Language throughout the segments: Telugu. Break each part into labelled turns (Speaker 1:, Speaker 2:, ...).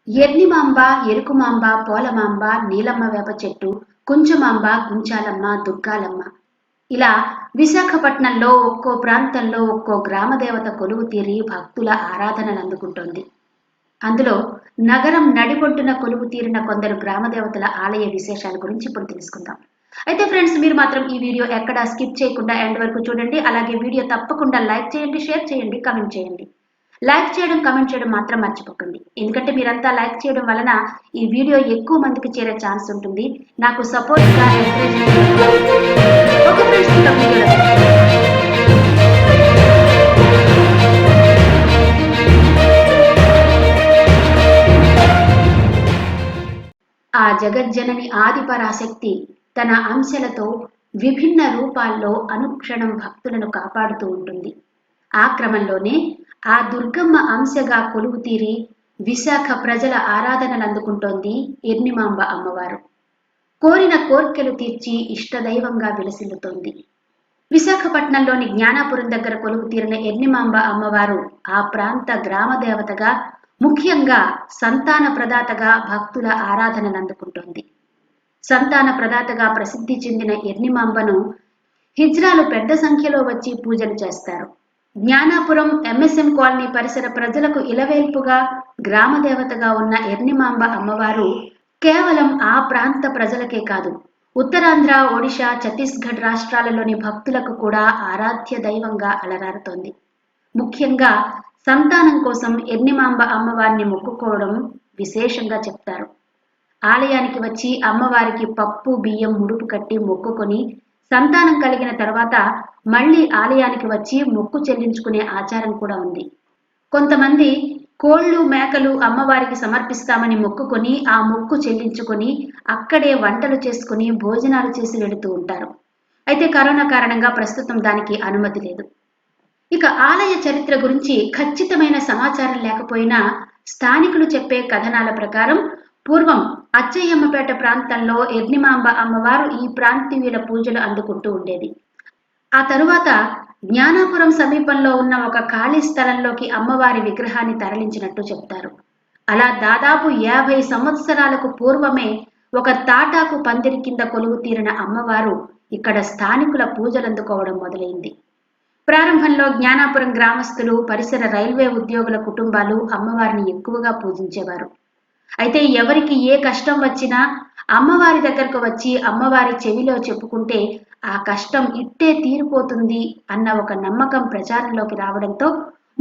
Speaker 1: ఎర్నిమాంబ, ఎరుకుమాంబ, పోలమాంబ, నీలమ్మ వేప చెట్టు, కుంచమాంబ, కుంచాలమ్మ, దుర్గాలమ్మ ఇలా విశాఖపట్నంలో ఒక్కో ప్రాంతంలో ఒక్కో గ్రామదేవత కొలువు తీరి భక్తుల ఆరాధనలు అందుకుంటోంది. అందులో నగరం నడిబొడ్డున కొలువు తీరిన కొందరు గ్రామదేవతల ఆలయ విశేషాల గురించి ఇప్పుడు తెలుసుకుందాం. అయితే ఫ్రెండ్స్, మీరు మాత్రం ఈ వీడియో ఎక్కడా స్కిప్ చేయకుండా ఎండ్ వరకు చూడండి. అలాగే వీడియో తప్పకుండా లైక్ చేయండి, షేర్ చేయండి, కమెంట్ చేయండి. లైక్ చేయడం, కమెంట్ చేయడం మాత్రం మర్చిపోకండి. ఎందుకంటే మీరంతా లైక్ చేయడం వలన ఈ వీడియో ఎక్కువ మందికి చేరే ఛాన్స్ ఉంటుంది. నాకు సపోర్ట్గా ఎంకరేజ్మెంట్. ఓకే ఫ్రెండ్స్, ఇంకా వీడియోలో ఆ జగజ్జనని ఆదిపరాశక్తి తన అంశలతో విభిన్న రూపాల్లో అనుక్షణం భక్తులను కాపాడుతూ ఉంటుంది. ఆ క్రమంలోనే ఆ దుర్గమ్మ అంశగా కొలువు తీరి విశాఖ ప్రజల ఆరాధనలు అందుకుంటోంది ఎర్నిమాంబ అమ్మవారు. కోరిన కోర్కెలు తీర్చి ఇష్టదైవంగా విలసిల్లుతోంది. విశాఖపట్నంలోని జ్ఞానాపురం దగ్గర కొలువు తీరిన ఎర్నిమాంబ అమ్మవారు ఆ ప్రాంత గ్రామదేవతగా, ముఖ్యంగా సంతాన ప్రదాతగా భక్తుల ఆరాధనలు అందుకుంటోంది. సంతాన ప్రదాతగా ప్రసిద్ధి చెందిన ఎర్నిమాంబను హిజ్రాలు పెద్ద సంఖ్యలో వచ్చి పూజలు చేస్తారు. జ్ఞానాపురం ఎంఎస్ఎం కాలనీ పరిసర ప్రజలకు ఇలవేల్పుగా గ్రామదేవతగా ఉన్న ఎర్నిమాంబ అమ్మవారు కేవలం ఆ ప్రాంత ప్రజలకే కాదు, ఉత్తరాంధ్ర, ఒడిశా, ఛత్తీస్గఢ్ రాష్ట్రాలలోని భక్తులకు కూడా ఆరాధ్య దైవంగా అలరారుతోంది. ముఖ్యంగా సంతానం కోసం ఎర్నిమాంబ అమ్మవారిని మొక్కుకోవడం విశేషంగా చెప్తారు. ఆలయానికి వచ్చి అమ్మవారికి పప్పు బియ్యం ముడుపు కట్టి మొక్కుకొని సంతానం కలిగిన తర్వాత మళ్ళీ ఆలయానికి వచ్చి మొక్కు చెల్లించుకునే ఆచారం కూడా ఉంది. కొంతమంది కోళ్లు, మేకలు అమ్మవారికి సమర్పిస్తామని మొక్కుకొని ఆ మొక్కు చెల్లించుకొని అక్కడే వంటలు చేసుకుని భోజనాలు చేసి వెళుతూ ఉంటారు. అయితే కరోనా కారణంగా ప్రస్తుతం దానికి అనుమతి లేదు. ఇక ఆలయ చరిత్ర గురించి ఖచ్చితమైన సమాచారం లేకపోయినా స్థానికులు చెప్పే కథనాల ప్రకారం పూర్వం అచ్చయ్యమ్మపేట ప్రాంతంలో ఎర్నిమాంబ అమ్మవారు ఈ ప్రాంతీయుల పూజలు అందుకుంటూ ఉండేది. ఆ తరువాత జ్ఞానాపురం సమీపంలో ఉన్న ఒక ఖాళీ స్థలంలోకి అమ్మవారి విగ్రహాన్ని తరలించినట్టు చెప్తారు. అలా దాదాపు 50 సంవత్సరాలకు పూర్వమే ఒక తాటాకు పందిరి కింద కొలువు తీరిన అమ్మవారు ఇక్కడ స్థానికుల పూజలందుకోవడం మొదలైంది. ప్రారంభంలో జ్ఞానాపురం గ్రామస్తులు, పరిసర రైల్వే ఉద్యోగుల కుటుంబాలు అమ్మవారిని ఎక్కువగా పూజించేవారు. అయితే ఎవరికి ఏ కష్టం వచ్చినా అమ్మవారి దగ్గరకు వచ్చి అమ్మవారి చెవిలో చెప్పుకుంటే ఆ కష్టం ఇట్టే తీరిపోతుంది అన్న ఒక నమ్మకం ప్రచారంలోకి రావడంతో,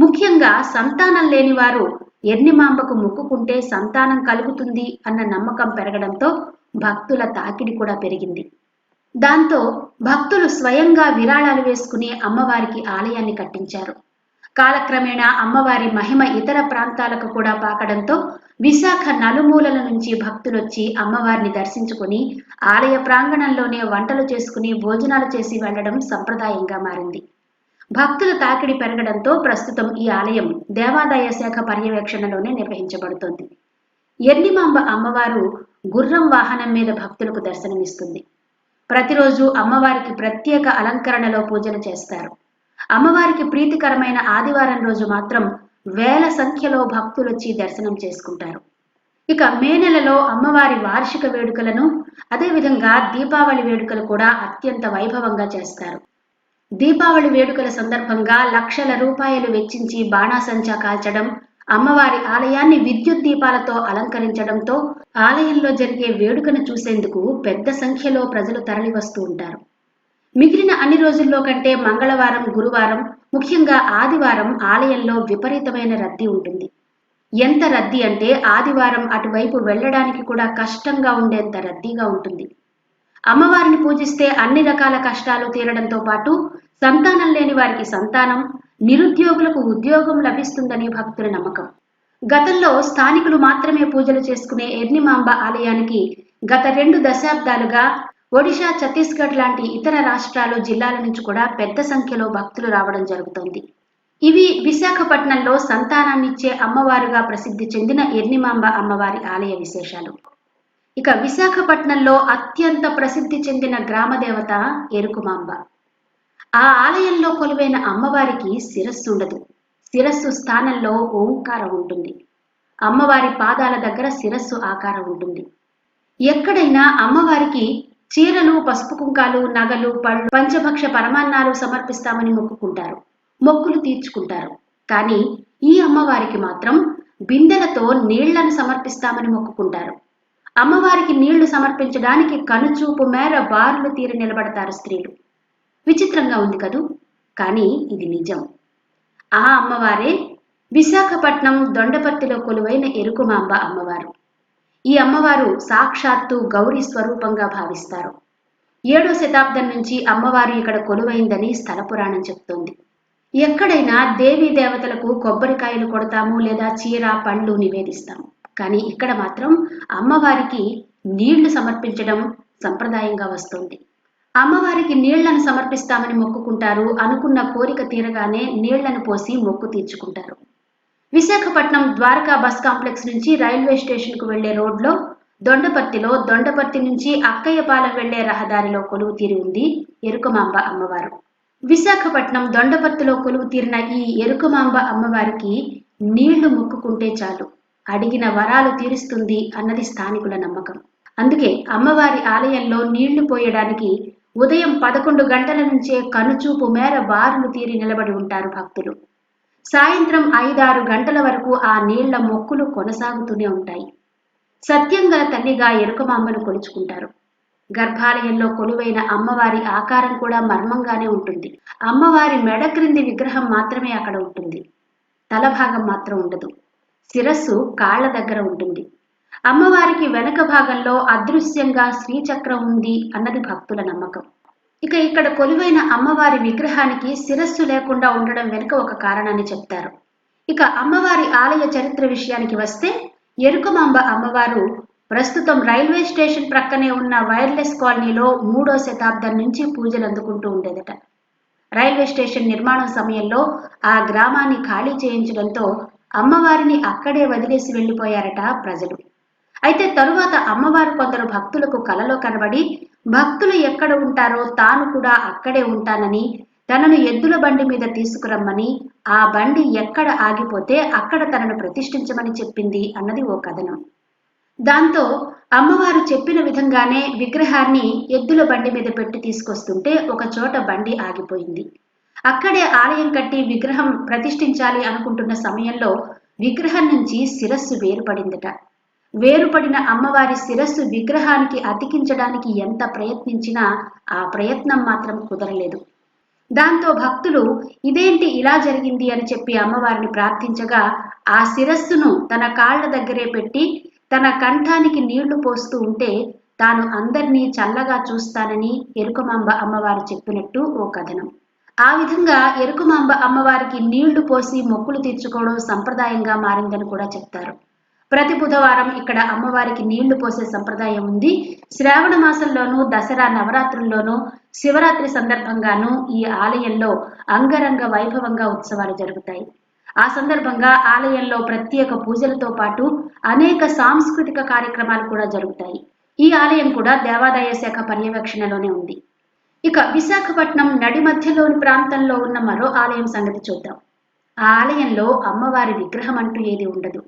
Speaker 1: ముఖ్యంగా సంతానం లేని వారు ఎర్నిమాంబకు మొక్కుకుంటే సంతానం కలుగుతుంది అన్న నమ్మకం పెరగడంతో భక్తుల తాకిడి కూడా పెరిగింది. దాంతో భక్తులు స్వయంగా విరాళాలు వేసుకుని అమ్మవారికి ఆలయాన్ని కట్టించారు. కాలక్రమేణా అమ్మవారి మహిమ ఇతర ప్రాంతాలకు కూడా పాకడంతో విశాఖ నలుమూలల నుంచి భక్తులొచ్చి అమ్మవారిని దర్శించుకుని ఆలయ ప్రాంగణంలోనే వంటలు చేసుకుని భోజనాలు చేసి వెళ్లడం సంప్రదాయంగా మారింది. భక్తుల తాకిడి పెరగడంతో ప్రస్తుతం ఈ ఆలయం దేవాదాయ శాఖ పర్యవేక్షణలోనే నిర్వహించబడుతోంది. ఎర్నిమాంబ అమ్మవారు గుర్రం వాహనం మీద భక్తులకు దర్శనమిస్తుంది. ప్రతిరోజు అమ్మవారికి ప్రత్యేక అలంకరణలో పూజలు చేస్తారు. అమ్మవారికి ప్రీతికరమైన ఆదివారం రోజు మాత్రం వేల సంఖ్యలో భక్తులొచ్చి దర్శనం చేసుకుంటారు. ఇక మే నెలలో అమ్మవారి వార్షిక వేడుకలను, అదేవిధంగా దీపావళి వేడుకలు కూడా అత్యంత వైభవంగా చేస్తారు. దీపావళి వేడుకల సందర్భంగా లక్షల రూపాయలు వెచ్చించి బాణాసంచా కాల్చడం, అమ్మవారి ఆలయాన్ని విద్యుత్ దీపాలతో అలంకరించడంతో ఆలయంలో జరిగే వేడుకను చూసేందుకు పెద్ద సంఖ్యలో ప్రజలు తరలి వస్తూ ఉంటారు. మిగిలిన అన్ని రోజుల్లో కంటే మంగళవారం, గురువారం, ముఖ్యంగా ఆదివారం ఆలయంలో విపరీతమైన రద్దీ ఉంటుంది. ఎంత రద్దీ అంటే ఆదివారం అటువైపు వెళ్లడానికి కూడా కష్టంగా ఉండేంత రద్దీగా ఉంటుంది. అమ్మవారిని పూజిస్తే అన్ని రకాల కష్టాలు తీరడంతో పాటు సంతానం లేని వారికి సంతానం, నిరుద్యోగులకు ఉద్యోగం లభిస్తుందని భక్తుల నమ్మకం. గతంలో స్థానికులు మాత్రమే పూజలు చేసుకునే ఎర్నిమాంబ ఆలయానికి గత 2 దశాబ్దాలుగా ఒడిశా, ఛత్తీస్గఢ్ లాంటి ఇతర రాష్ట్రాలు, జిల్లాల నుంచి కూడా పెద్ద సంఖ్యలో భక్తులు రావడం జరుగుతోంది. ఇవి విశాఖపట్నంలో సంతానాన్నిచ్చే అమ్మవారుగా ప్రసిద్ధి చెందిన ఎర్నిమాంబ అమ్మవారి ఆలయ విశేషాలు. ఇక విశాఖపట్నంలో అత్యంత ప్రసిద్ధి చెందిన గ్రామదేవత ఎరుకుమాంబ. ఆ ఆలయంలో కొలువైన అమ్మవారికి శిరస్సు ఉండదు. శిరస్సు స్థానంలో ఓంకారం ఉంటుంది. అమ్మవారి పాదాల దగ్గర శిరస్సు ఆకారం ఉంటుంది. ఎక్కడైనా అమ్మవారికి చీరలు, పసుపు కుంకాలు, నగలు, పళ్ళు, పంచభక్ష పరమాన్నాలు సమర్పిస్తామని మొక్కుకుంటారు, మొక్కులు తీర్చుకుంటారు. కానీ ఈ అమ్మవారికి మాత్రం బిందెలతో నీళ్లను సమర్పిస్తామని మొక్కుకుంటారు. అమ్మవారికి నీళ్లు సమర్పించడానికి కనుచూపు మేర బారులు తీరి నిలబడతారు స్త్రీలు. విచిత్రంగా ఉంది కదూ, కానీ ఇది నిజం. ఆ అమ్మవారే విశాఖపట్నం దొండపర్తిలో కొలువైన ఎరుకుమాంబ అమ్మవారు. ఈ అమ్మవారు సాక్షాత్తు గౌరీ స్వరూపంగా భావిస్తారు. 7వ శతాబ్దం నుంచి అమ్మవారు ఇక్కడ కొలువైందని స్థల పురాణం చెప్తోంది. ఎక్కడైనా దేవీ దేవతలకు కొబ్బరికాయలు కొడతాము లేదా చీర, పళ్ళు నివేదిస్తాము. కానీ ఇక్కడ మాత్రం అమ్మవారికి నీళ్లు సమర్పించడం సంప్రదాయంగా వస్తోంది. అమ్మవారికి నీళ్లను సమర్పిస్తామని మొక్కుకుంటారు. అనుకున్న కోరిక తీరగానే నీళ్లను పోసి మొక్కు తీర్చుకుంటారు. విశాఖపట్నం ద్వారకా బస్ కాంప్లెక్స్ నుంచి రైల్వే స్టేషన్కు వెళ్లే రోడ్లో దొండపర్తిలో, దొండపర్తి నుంచి అక్కయ్యపాలెం వెళ్లే రహదారిలో కొలువు తీరి ఉంది ఎరుకమాంబ అమ్మవారు. విశాఖపట్నం దొండపర్తిలో కొలువు తీరిన ఈ ఎరుకమాంబ అమ్మవారికి నీళ్లు మొక్కుకుంటే చాలు, అడిగిన వరాలు తీరుస్తుంది అన్నది స్థానికుల నమ్మకం. అందుకే అమ్మవారి ఆలయంలో నీళ్లు పోయడానికి ఉదయం 11 గంటల నుంచే కనుచూపు మేర బారులు తీరి నిలబడి ఉంటారు భక్తులు. సాయంత్రం 5-6 గంటల వరకు ఆ నీళ్ల మొక్కులు కొనసాగుతూనే ఉంటాయి. సత్యంగల తల్లిగా ఎరుకమాంబను కొలుచుకుంటారు. గర్భాలయంలో కొలువైన అమ్మవారి ఆకారం కూడా మర్మంగానే ఉంటుంది. అమ్మవారి మెడ క్రింది విగ్రహం మాత్రమే అక్కడ ఉంటుంది. తల భాగం మాత్రం ఉండదు. శిరస్సు కాళ్ల దగ్గర ఉంటుంది. అమ్మవారికి వెనక భాగంలో అదృశ్యంగా శ్రీచక్రం ఉంది అన్నది భక్తుల నమ్మకం. ఇక ఇక్కడ కొలువైన అమ్మవారి విగ్రహానికి శిరస్సు లేకుండా ఉండడం వెనుక ఒక కారణాన్ని చెప్తారు. ఇక అమ్మవారి ఆలయ చరిత్ర విషయానికి వస్తే, ఎరుకమాంబ అమ్మవారు ప్రస్తుతం రైల్వే స్టేషన్ ప్రక్కనే ఉన్న వైర్లెస్ కాలనీలో 3వ శతాబ్దం నుంచి పూజలు అందుకుంటూ ఉండేదట. రైల్వే స్టేషన్ నిర్మాణం సమయంలో ఆ గ్రామాన్ని ఖాళీ చేయించడంతో అమ్మవారిని అక్కడే వదిలేసి వెళ్లిపోయారట ప్రజలు. అయితే తరువాత అమ్మవారు కొందరు భక్తులకు కలలో కనబడి, భక్తులు ఎక్కడ ఉంటారో తాను కూడా అక్కడే ఉంటానని, తనను ఎద్దుల బండి మీద తీసుకురమ్మని, ఆ బండి ఎక్కడ ఆగిపోతే అక్కడ తనను ప్రతిష్ఠించమని చెప్పింది అన్నది ఓ కథనం. దాంతో అమ్మవారు చెప్పిన విధంగానే విగ్రహాన్ని ఎద్దుల బండి మీద పెట్టి తీసుకొస్తుంటే ఒక చోట బండి ఆగిపోయింది. అక్కడే ఆలయం కట్టి విగ్రహం ప్రతిష్ఠించాలి అనుకుంటున్న సమయంలో విగ్రహం నుంచి శిరస్సు వేరుపడిందట. వేరుపడిన అమ్మవారి శిరస్సు విగ్రహానికి అతికించడానికి ఎంత ప్రయత్నించినా ఆ ప్రయత్నం మాత్రం కుదరలేదు. దాంతో భక్తులు ఇదేంటి ఇలా జరిగింది అని చెప్పి అమ్మవారిని ప్రార్థించగా, ఆ శిరస్సును తన కాళ్ల దగ్గరే పెట్టి తన కంఠానికి నీళ్లు పోస్తూ ఉంటే తాను అందరినీ చల్లగా చూస్తానని ఎరుకమాంబ అమ్మవారు చెప్పినట్టు ఓ కథనం. ఆ విధంగా ఎరుకమాంబ అమ్మవారికి నీళ్లు పోసి మొక్కులు తీర్చుకోవడం సంప్రదాయంగా మారిందని కూడా చెప్తారు. ప్రతి బుధవారం ఇక్కడ అమ్మవారికి నీళ్లు పోసే సంప్రదాయం ఉంది. శ్రావణ మాసంలోనూ, దసరా నవరాత్రుల్లోనూ, శివరాత్రి సందర్భంగానూ ఈ ఆలయంలో అంగరంగ వైభవంగా ఉత్సవాలు జరుగుతాయి. ఆ సందర్భంగా ఆలయంలో ప్రత్యేక పూజలతో పాటు అనేక సాంస్కృతిక కార్యక్రమాలు కూడా జరుగుతాయి. ఈ ఆలయం కూడా దేవాదాయ శాఖ పర్యవేక్షణలోనే ఉంది. ఇక విశాఖపట్నం నడి మధ్యలోని ప్రాంతంలో ఉన్న మరో ఆలయం సంగతి చూద్దాం. ఆ ఆలయంలో అమ్మవారి విగ్రహం అంటూ ఏది ఉండదు.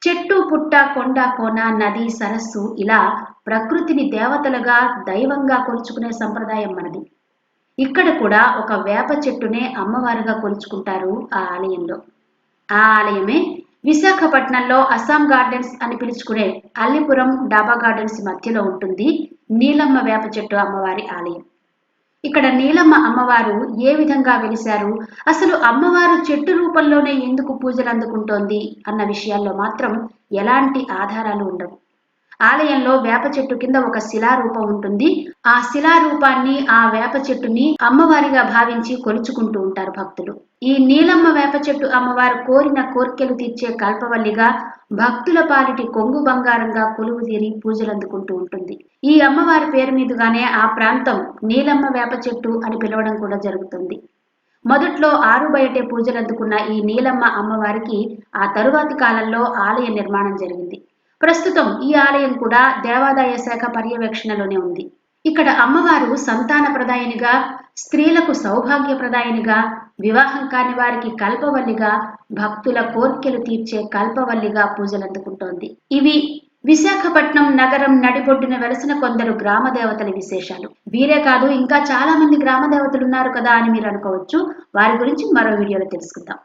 Speaker 1: చెట్టు, పుట్ట, కొండ, కోన, నది, సరస్సు ఇలా ప్రకృతిని దేవతలుగా, దైవంగా కొలుచుకునే సంప్రదాయం మనది. ఇక్కడ కూడా ఒక వేప చెట్టునే అమ్మవారుగా కొలుచుకుంటారు ఆ ఆలయంలో. ఆ ఆలయమే విశాఖపట్నంలో అస్సాం గార్డెన్స్ అని పిలుచుకునే అల్లిపురం డాబా గార్డెన్స్ మధ్యలో ఉంటుంది నీలమ్మ వేప చెట్టు అమ్మవారి ఆలయం. ఇక్కడ నీలమ్మ అమ్మవారు ఏ విధంగా వెలిశారు, అసలు అమ్మవారు చెట్టు రూపంలోనే ఎందుకు పూజలు అందుకుంటోంది అన్న విషయాల్లో మాత్రం ఎలాంటి ఆధారాలు ఉండవు. ఆలయంలో వేప చెట్టు కింద ఒక శిలారూపం ఉంటుంది. ఆ శిలారూపాన్ని, ఆ వేప చెట్టుని అమ్మవారిగా భావించి కొలుచుకుంటూ ఉంటారు భక్తులు. ఈ నీలమ్మ వేప చెట్టు అమ్మవారు కోరిన కోర్కెలు తీర్చే కల్పవల్లిగా, భక్తుల పాలిటి కొంగు బంగారంగా కొలువు తీరి పూజలు అందుకుంటూ ఉంటుంది. ఈ అమ్మవారి పేరు మీదుగానే ఆ ప్రాంతం నీలమ్మ వేప చెట్టు అని పిలవడం కూడా జరుగుతుంది. మొదట్లో ఆరు బయటే పూజలు అందుకున్న ఈ నీలమ్మ అమ్మవారికి ఆ తరువాతి కాలంలో ఆలయ నిర్మాణం జరిగింది. ప్రస్తుతం ఈ ఆలయం కూడా దేవాదాయ శాఖ పర్యవేక్షణలోనే ఉంది. ఇక్కడ అమ్మవారు సంతాన ప్రదాయినిగా, స్త్రీలకు సౌభాగ్య ప్రదాయినిగా, వివాహం కాని వారికి కల్పవల్లిగా, భక్తుల కోర్కెలు తీర్చే కల్పవల్లిగా పూజలందుకుంటోంది. ఇవి విశాఖపట్నం నగరం నడిబొడ్డున వెలసిన కొందరు గ్రామ దేవతల విశేషాలు. వీరే కాదు, ఇంకా చాలా మంది గ్రామ దేవతలు ఉన్నారు కదా అని మీరు అనుకోవచ్చు. వారి గురించి మరో వీడియోలో తెలుసుకుందాం.